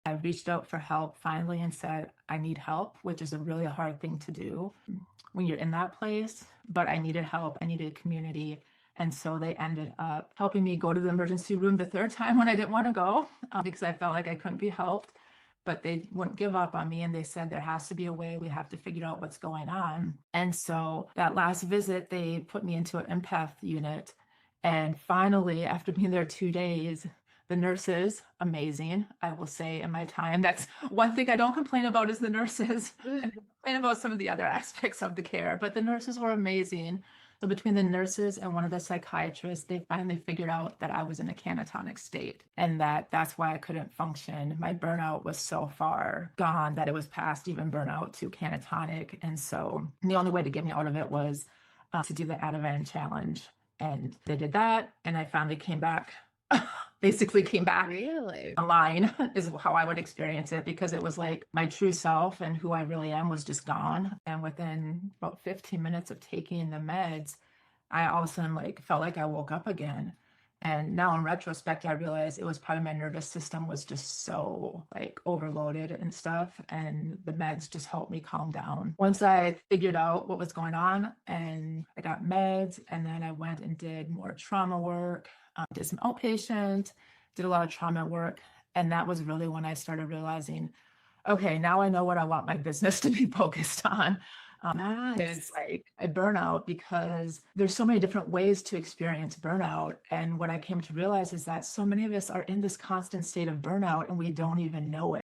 I reached out for help finally and said, I need help, which is a really hard thing to do when you're in that place. But I needed help, I needed community. And so they ended up helping me go to the emergency room the third time when I didn't want to go because I felt like I couldn't be helped. But they wouldn't give up on me. And they said, there has to be a way. We have to figure out what's going on. And so that last visit, they put me into an empath unit. And finally, after being there 2 days, the nurses, amazing, I will say in my time. That's one thing I don't complain about is the nurses. I complain about some of the other aspects of the care, but the nurses were amazing. So between the nurses and one of the psychiatrists, they finally figured out that I was in a catatonic state and that's why I couldn't function. My burnout was so far gone that it was past even burnout to catatonic. And so the only way to get me out of it was to do the Ativan challenge. And they did that, and I finally came back, basically came back Really? online is how I would experience it, because it was like my true self and who I really am was just gone. And within about 15 minutes of taking the meds, I all of a sudden like felt like I woke up again. And now in retrospect, I realized it was probably my nervous system was just so like overloaded and stuff. And the meds just helped me calm down. Once I figured out what was going on and I got meds, and then I went and did more trauma work, did some outpatient, did a lot of trauma work. And that was really when I started realizing, okay, now I know what I want my business to be focused on. Nice. It's like a burnout because there's so many different ways to experience burnout. And what I came to realize is that so many of us are in this constant state of burnout and we don't even know it.